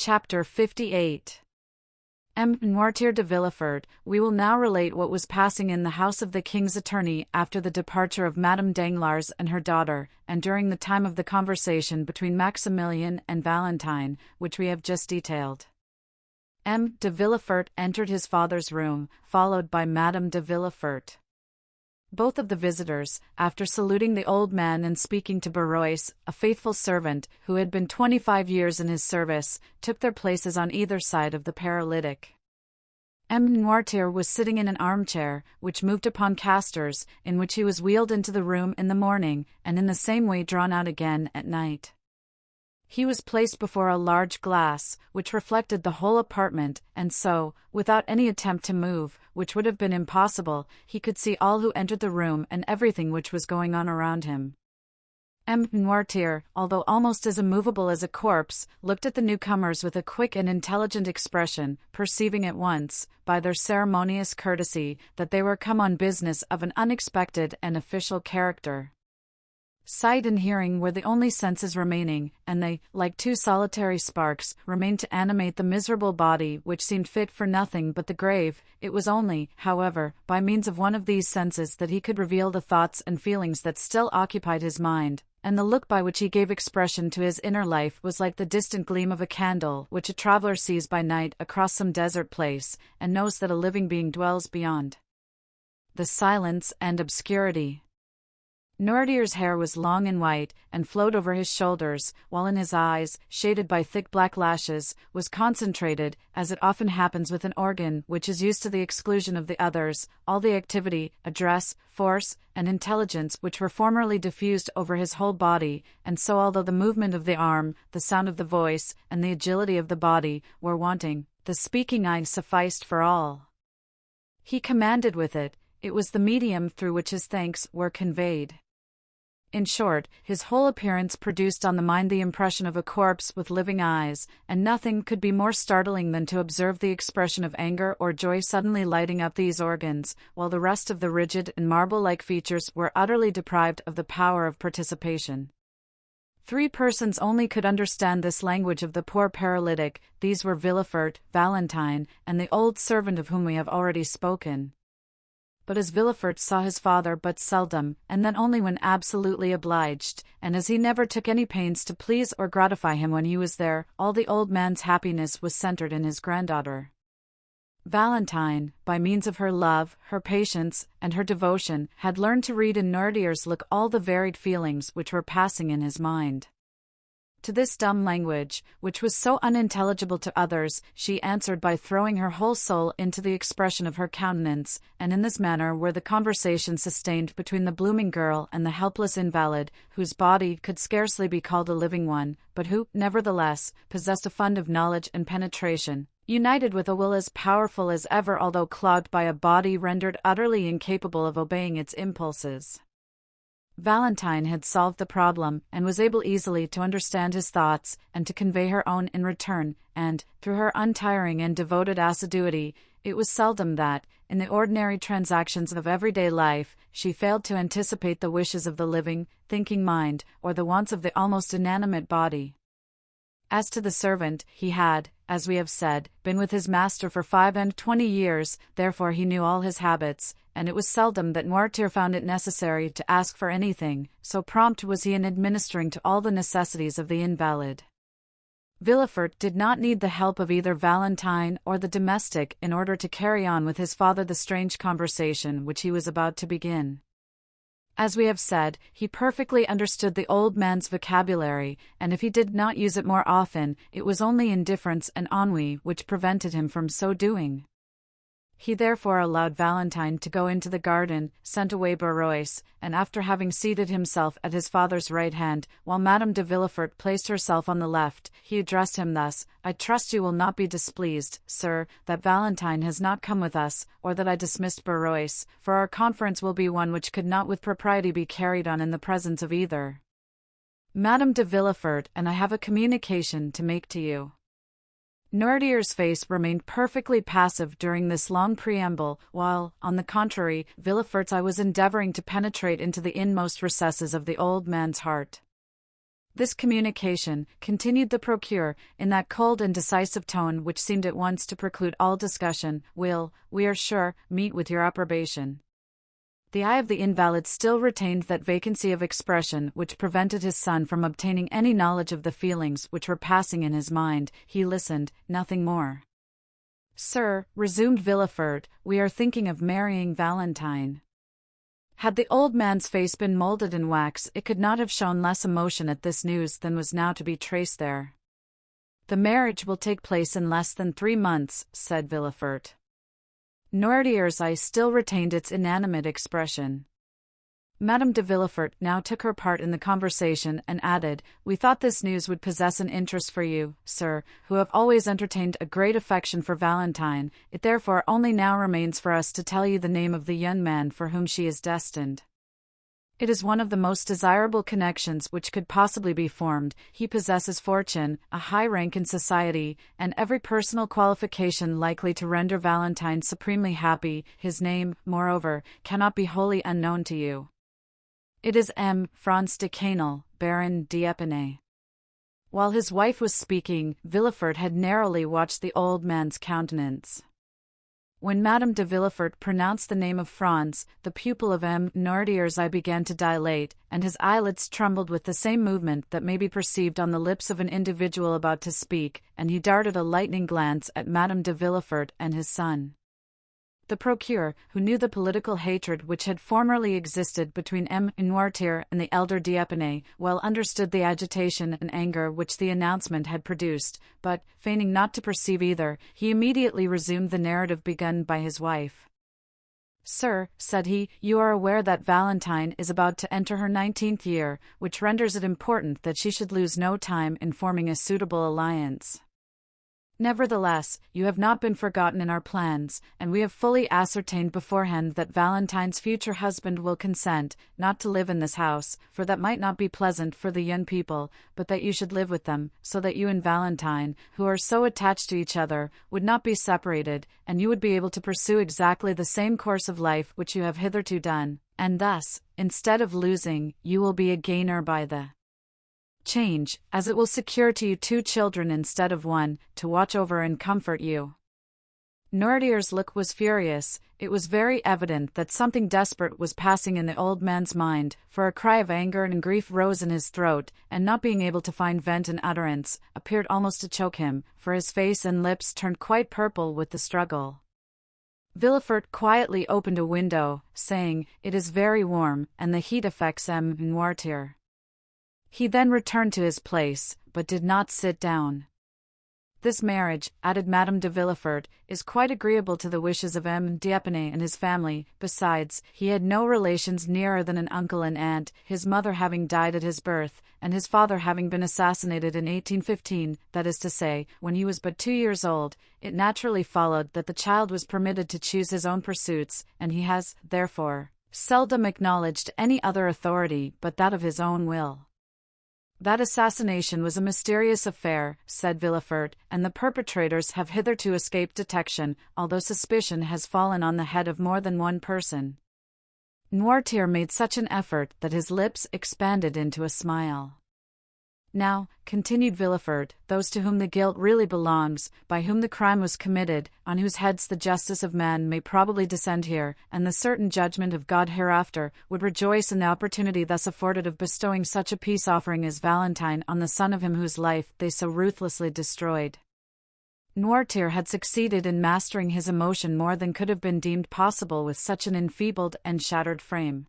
Chapter 58. Noirtier de Villefort. We will now relate what was passing in the house of the king's attorney after the departure of Madame Danglars and her daughter, and during the time of the conversation between Maximilian and Valentine, which we have just detailed. De Villefort entered his father's room, followed by Madame de Villefort. Both of the visitors, after saluting the old man and speaking to Barrois, a faithful servant, who had been 25 years in his service, took their places on either side of the paralytic. Noirtier was sitting in an armchair, which moved upon casters, in which he was wheeled into the room in the morning, and in the same way drawn out again at night. He was placed before a large glass, which reflected the whole apartment, and so, without any attempt to move, which would have been impossible, he could see all who entered the room and everything which was going on around him. Noirtier, although almost as immovable as a corpse, looked at the newcomers with a quick and intelligent expression, perceiving at once, by their ceremonious courtesy, that they were come on business of an unexpected and official character. Sight and hearing were the only senses remaining, and they, like two solitary sparks, remained to animate the miserable body which seemed fit for nothing but the grave. It was only, however, by means of one of these senses that he could reveal the thoughts and feelings that still occupied his mind, and the look by which he gave expression to his inner life was like the distant gleam of a candle which a traveler sees by night across some desert place, and knows that a living being dwells beyond. The silence and obscurity. Noirtier's hair was long and white, and flowed over his shoulders, while in his eyes, shaded by thick black lashes, was concentrated, as it often happens with an organ which is used to the exclusion of the others, all the activity, address, force, and intelligence which were formerly diffused over his whole body, and so although the movement of the arm, the sound of the voice, and the agility of the body, were wanting, the speaking eye sufficed for all. He commanded with it. It was the medium through which his thanks were conveyed. In short, his whole appearance produced on the mind the impression of a corpse with living eyes, and nothing could be more startling than to observe the expression of anger or joy suddenly lighting up these organs, while the rest of the rigid and marble-like features were utterly deprived of the power of participation. 3 persons only could understand this language of the poor paralytic. These were Villefort, Valentine, and the old servant of whom we have already spoken. But as Villefort saw his father but seldom, and then only when absolutely obliged, and as he never took any pains to please or gratify him when he was there, all the old man's happiness was centered in his granddaughter. Valentine, by means of her love, her patience, and her devotion, had learned to read in Noirtier's look all the varied feelings which were passing in his mind. To this dumb language, which was so unintelligible to others, she answered by throwing her whole soul into the expression of her countenance, and in this manner were the conversation sustained between the blooming girl and the helpless invalid, whose body could scarcely be called a living one, but who, nevertheless, possessed a fund of knowledge and penetration, united with a will as powerful as ever although clogged by a body rendered utterly incapable of obeying its impulses. Valentine had solved the problem, and was able easily to understand his thoughts, and to convey her own in return, and, through her untiring and devoted assiduity, it was seldom that, in the ordinary transactions of everyday life, she failed to anticipate the wishes of the living, thinking mind, or the wants of the almost inanimate body. As to the servant, he had, as we have said, been with his master for 25 years, therefore he knew all his habits, and it was seldom that Noirtier found it necessary to ask for anything, so prompt was he in administering to all the necessities of the invalid. Villefort did not need the help of either Valentine or the domestic in order to carry on with his father the strange conversation which he was about to begin. As we have said, he perfectly understood the old man's vocabulary, and if he did not use it more often, it was only indifference and ennui which prevented him from so doing. He therefore allowed Valentine to go into the garden, sent away Barrois, and after having seated himself at his father's right hand, while Madame de Villefort placed herself on the left, he addressed him thus: "I trust you will not be displeased, sir, that Valentine has not come with us, or that I dismissed Barrois, for our conference will be one which could not with propriety be carried on in the presence of either. Madame de Villefort and I have a communication to make to you." Noirtier's face remained perfectly passive during this long preamble, while, on the contrary, Villefort's eye was endeavoring to penetrate into the inmost recesses of the old man's heart. This communication, continued the procureur, in that cold and decisive tone which seemed at once to preclude all discussion, will, we are sure, meet with your approbation. The eye of the invalid still retained that vacancy of expression which prevented his son from obtaining any knowledge of the feelings which were passing in his mind. He listened, nothing more. Sir, resumed Villefort, we are thinking of marrying Valentine. Had the old man's face been molded in wax, it could not have shown less emotion at this news than was now to be traced there. The marriage will take place in less than 3 months, said Villefort. Noirtier's eye still retained its inanimate expression. Madame de Villefort now took her part in the conversation and added, we thought this news would possess an interest for you, sir, who have always entertained a great affection for Valentine. It therefore only now remains for us to tell you the name of the young man for whom she is destined. It is one of the most desirable connections which could possibly be formed. He possesses fortune, a high rank in society, and every personal qualification likely to render Valentine supremely happy. His name, moreover, cannot be wholly unknown to you. It is M. Franz de Canal, Baron d'Épinay. While his wife was speaking, Villefort had narrowly watched the old man's countenance. When Madame de Villefort pronounced the name of Franz, the pupil of M. Noirtier's eye began to dilate, and his eyelids trembled with the same movement that may be perceived on the lips of an individual about to speak, and he darted a lightning glance at Madame de Villefort and his son. The procureur, who knew the political hatred which had formerly existed between M. Noirtier and the elder d'Épinay, well understood the agitation and anger which the announcement had produced, but, feigning not to perceive either, he immediately resumed the narrative begun by his wife. Sir, said he, you are aware that Valentine is about to enter her 19th year, which renders it important that she should lose no time in forming a suitable alliance. Nevertheless, you have not been forgotten in our plans, and we have fully ascertained beforehand that Valentine's future husband will consent, not to live in this house, for that might not be pleasant for the young people, but that you should live with them, so that you and Valentine, who are so attached to each other, would not be separated, and you would be able to pursue exactly the same course of life which you have hitherto done, and thus, instead of losing, you will be a gainer by the change, as it will secure to you 2 children instead of 1, to watch over and comfort you. Noirtier's look was furious. It was very evident that something desperate was passing in the old man's mind, for a cry of anger and grief rose in his throat, and not being able to find vent in utterance, appeared almost to choke him, for his face and lips turned quite purple with the struggle. Villefort quietly opened a window, saying, "It is very warm, and the heat affects M. Noirtier." He then returned to his place, but did not sit down. This marriage, added Madame de Villefort, is quite agreeable to the wishes of M. d'Épinay and his family. Besides, he had no relations nearer than an uncle and aunt, his mother having died at his birth, and his father having been assassinated in 1815, that is to say, when he was but 2 years old. It naturally followed that the child was permitted to choose his own pursuits, and he has, therefore, seldom acknowledged any other authority but that of his own will. That assassination was a mysterious affair, said Villefort, and the perpetrators have hitherto escaped detection, although suspicion has fallen on the head of more than one person. Noirtier made such an effort that his lips expanded into a smile. Now, continued Villefort, those to whom the guilt really belongs, by whom the crime was committed, on whose heads the justice of man may probably descend here, and the certain judgment of God hereafter, would rejoice in the opportunity thus afforded of bestowing such a peace offering as Valentine on the son of him whose life they so ruthlessly destroyed. Noirtier had succeeded in mastering his emotion more than could have been deemed possible with such an enfeebled and shattered frame.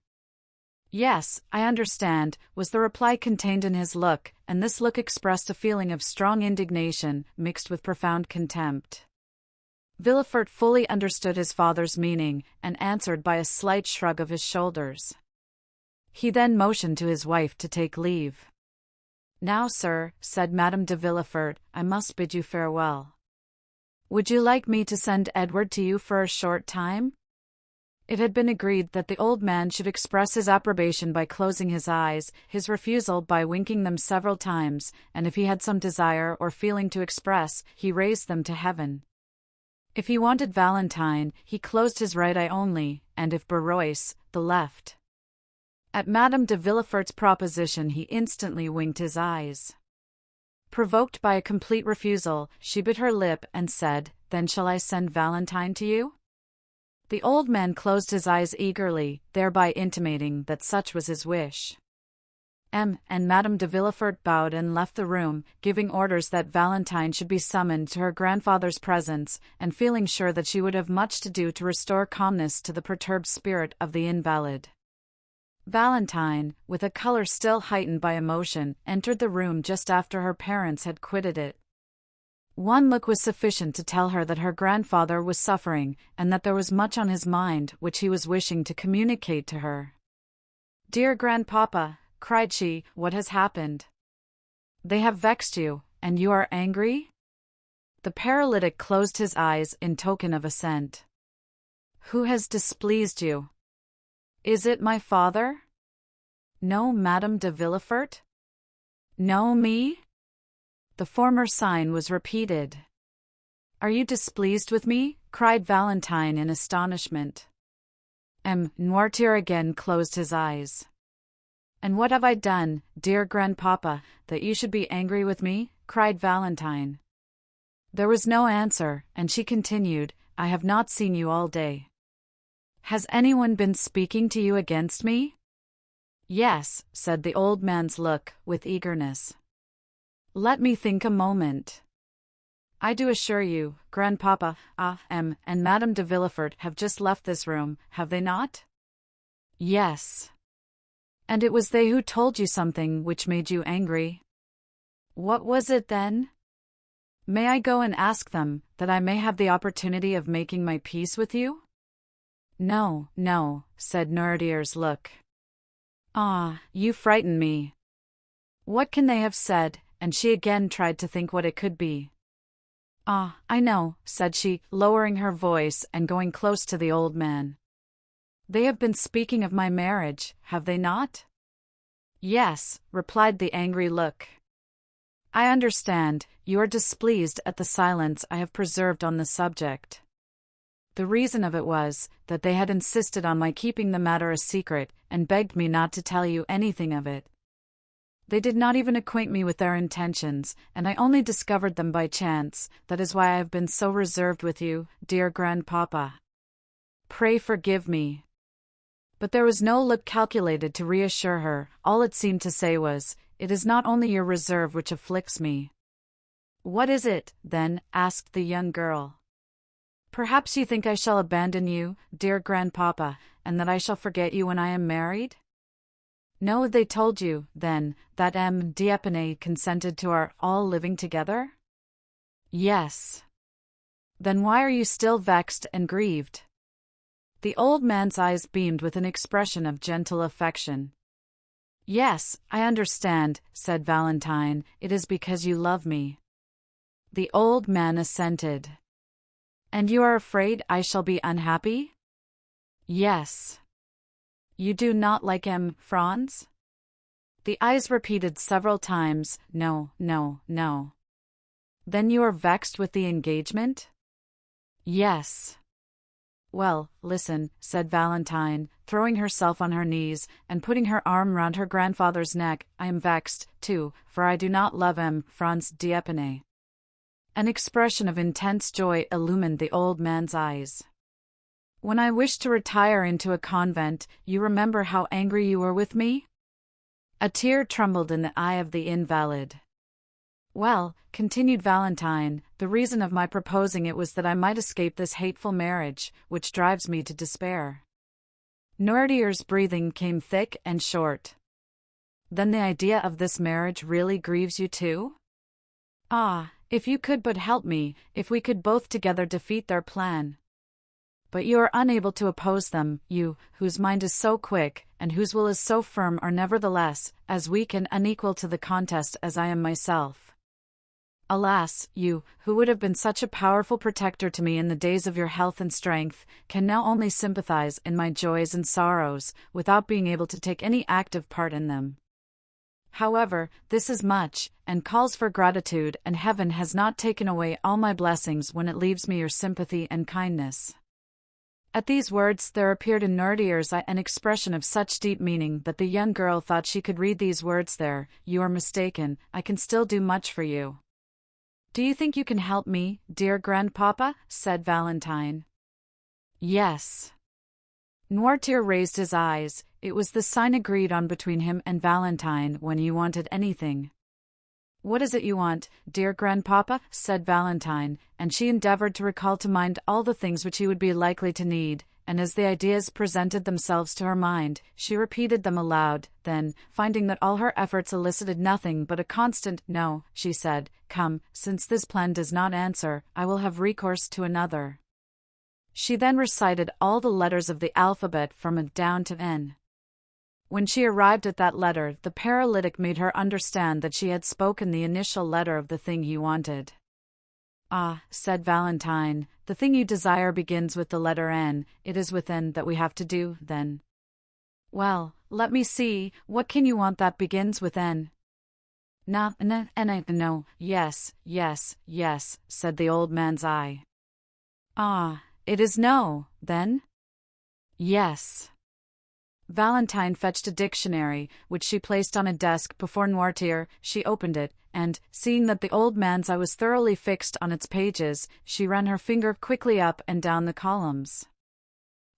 "Yes, I understand," was the reply contained in his look, and this look expressed a feeling of strong indignation, mixed with profound contempt. Villefort fully understood his father's meaning, and answered by a slight shrug of his shoulders. He then motioned to his wife to take leave. "Now, sir," said Madame de Villefort, "I must bid you farewell. Would you like me to send Edward to you for a short time?" It had been agreed that the old man should express his approbation by closing his eyes, his refusal by winking them several times, and if he had some desire or feeling to express, he raised them to heaven. If he wanted Valentine, he closed his right eye only, and if Barrois, the left. At Madame de Villefort's proposition he instantly winked his eyes. Provoked by a complete refusal, she bit her lip and said, "Then shall I send Valentine to you?" The old man closed his eyes eagerly, thereby intimating that such was his wish. And Madame de Villefort bowed and left the room, giving orders that Valentine should be summoned to her grandfather's presence, and feeling sure that she would have much to do to restore calmness to the perturbed spirit of the invalid. Valentine, with a color still heightened by emotion, entered the room just after her parents had quitted it. One look was sufficient to tell her that her grandfather was suffering, and that there was much on his mind which he was wishing to communicate to her. "Dear grandpapa," cried she, "what has happened? They have vexed you, and you are angry?" The paralytic closed his eyes in token of assent. "Who has displeased you? Is it my father? No, Madame de Villefort? No, me?" The former sign was repeated. "Are you displeased with me?" cried Valentine in astonishment. Noirtier again closed his eyes. "And what have I done, dear grandpapa, that you should be angry with me?" cried Valentine. There was no answer, and she continued, "I have not seen you all day. Has anyone been speaking to you against me?" "Yes," said the old man's look, with eagerness. "Let me think a moment. I do assure you, grandpapa, and Madame de Villefort have just left this room, have they not?" "Yes." "And it was they who told you something which made you angry?" "What was it then?" "May I go and ask them, that I may have the opportunity of making my peace with you?" "No, no," said Noirtier's look. "Ah, you frighten me. What can they have said?" And she again tried to think what it could be. "Ah, I know," said she, lowering her voice and going close to the old man. "They have been speaking of my marriage, have they not?" "Yes," replied the angry look. "I understand, you are displeased at the silence I have preserved on the subject. The reason of it was, that they had insisted on my keeping the matter a secret, and begged me not to tell you anything of it. They did not even acquaint me with their intentions, and I only discovered them by chance. That is why I have been so reserved with you, dear grandpapa. Pray forgive me." But there was no look calculated to reassure her. All it seemed to say was, "It is not only your reserve which afflicts me." "What is it, then?" asked the young girl. "Perhaps you think I shall abandon you, dear grandpapa, and that I shall forget you when I am married?" "No, they told you, then, that M. d'Épinay consented to our all living together?" "Yes." "Then why are you still vexed and grieved?" The old man's eyes beamed with an expression of gentle affection. "Yes, I understand," said Valentine, "it is because you love me." The old man assented. "And you are afraid I shall be unhappy?" "Yes." "You do not like M. Franz?" The eyes repeated several times, "No, no, no." "Then you are vexed with the engagement?" "Yes." "Well, listen," said Valentine, throwing herself on her knees, and putting her arm round her grandfather's neck. "I am vexed, too, for I do not love M. Franz d'Épinay." An expression of intense joy illumined the old man's eyes. "When I wished to retire into a convent, you remember how angry you were with me?" A tear trembled in the eye of the invalid. "Well," continued Valentine, "the reason of my proposing it was that I might escape this hateful marriage, which drives me to despair." Noirtier's breathing came thick and short. "Then the idea of this marriage really grieves you too?" "Ah, if you could but help me, if we could both together defeat their plan." "But you are unable to oppose them, you, whose mind is so quick, and whose will is so firm, are nevertheless as weak and unequal to the contest as I am myself. Alas, you, who would have been such a powerful protector to me in the days of your health and strength, can now only sympathize in my joys and sorrows, without being able to take any active part in them. However, this is much, and calls for gratitude, and heaven has not taken away all my blessings when it leaves me your sympathy and kindness. At these words there appeared in Noirtier's eye an expression of such deep meaning that the young girl thought she could read these words there. "You are mistaken, I can still do much for you." "Do you think you can help me, dear grandpapa?" said Valentine. "Yes." Noirtier raised his eyes. It was the sign agreed on between him and Valentine when he wanted anything. "What is it you want, dear grandpapa?" said Valentine, and she endeavored to recall to mind all the things which he would be likely to need, and as the ideas presented themselves to her mind, she repeated them aloud. Then, finding that all her efforts elicited nothing but a constant "no," she said, "Come, since this plan does not answer, I will have recourse to another." She then recited all the letters of the alphabet from A down to N. When she arrived at that letter, the paralytic made her understand that she had spoken the initial letter of the thing he wanted. "Ah," said Valentine, "the thing you desire begins with the letter N. It is with N that we have to do, then." "Well, let me see, what can you want that begins with N?" "No, yes, yes, yes," said the old man's eye. "Ah, it is no, then?" "Yes." Valentine fetched a dictionary, which she placed on a desk before Noirtier. She opened it, and, seeing that the old man's eye was thoroughly fixed on its pages, she ran her finger quickly up and down the columns.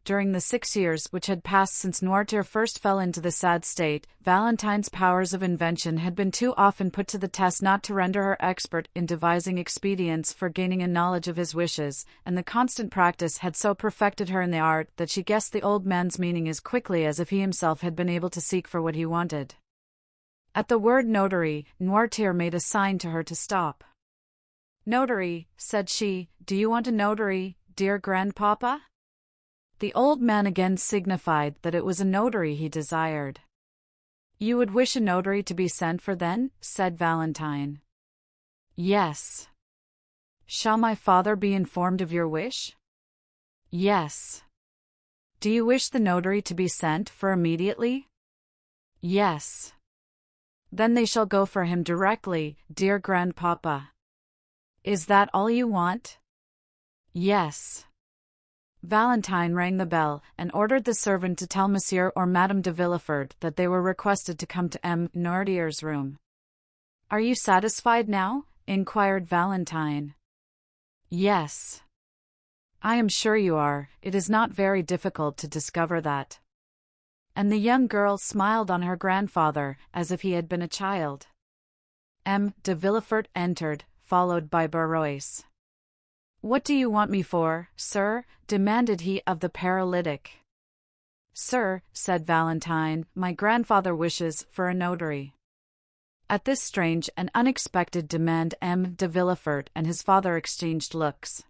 During the 6 years which had passed since Noirtier first fell into the sad state, Valentine's powers of invention had been too often put to the test not to render her expert in devising expedients for gaining a knowledge of his wishes, and the constant practice had so perfected her in the art that she guessed the old man's meaning as quickly as if he himself had been able to seek for what he wanted. At the word notary, Noirtier made a sign to her to stop. "Notary," said she, "do you want a notary, dear grandpapa?" The old man again signified that it was a notary he desired. "You would wish a notary to be sent for then?" said Valentine. "Yes." "Shall my father be informed of your wish?" "Yes." "Do you wish the notary to be sent for immediately?" "Yes." "Then they shall go for him directly, dear grandpapa." "Is that all you want?" "Yes." Valentine rang the bell, and ordered the servant to tell Monsieur or Madame de Villefort that they were requested to come to M. Noirtier's room. "Are you satisfied now?" inquired Valentine. "Yes." "I am sure you are. It is not very difficult to discover that." And the young girl smiled on her grandfather, as if he had been a child. M. de Villefort entered, followed by Barrois. "What do you want me for, sir?" demanded he of the paralytic. "Sir," said Valentine, "my grandfather wishes for a notary." At this strange and unexpected demand M. de Villefort and his father exchanged looks.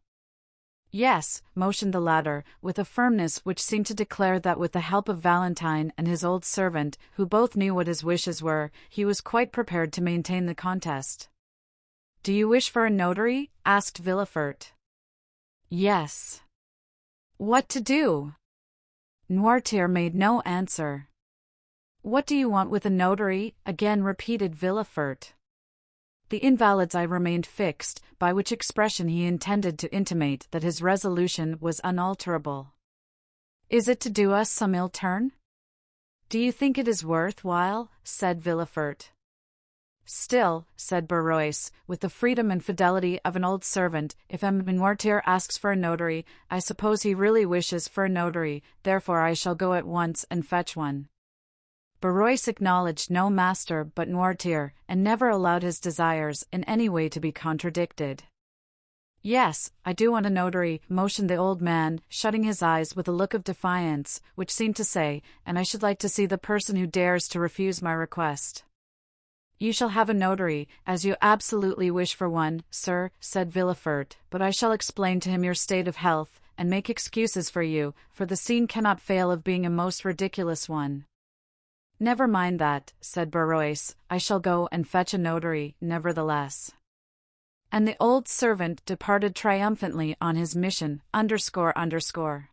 "Yes," motioned the latter, with a firmness which seemed to declare that with the help of Valentine and his old servant, who both knew what his wishes were, he was quite prepared to maintain the contest. "Do you wish for a notary?" asked Villefort. "Yes." "What to do?" Noirtier made no answer. "What do you want with a notary?" again repeated Villefort. The invalid's eye remained fixed, by which expression he intended to intimate that his resolution was unalterable. "Is it to do us some ill turn?" "Do you think it is worth while?" said Villefort. "Still," said Barrois, with the freedom and fidelity of an old servant, "if M. Noirtier asks for a notary, I suppose he really wishes for a notary, therefore I shall go at once and fetch one." Barrois acknowledged no master but Noirtier, and never allowed his desires in any way to be contradicted. "Yes, I do want a notary," motioned the old man, shutting his eyes with a look of defiance, which seemed to say, "And I should like to see the person who dares to refuse my request." "You shall have a notary, as you absolutely wish for one, sir," said Villefort, "but I shall explain to him your state of health, and make excuses for you, for the scene cannot fail of being a most ridiculous one." "Never mind that," said Barrois, "I shall go and fetch a notary, nevertheless." And the old servant departed triumphantly on his mission, ______.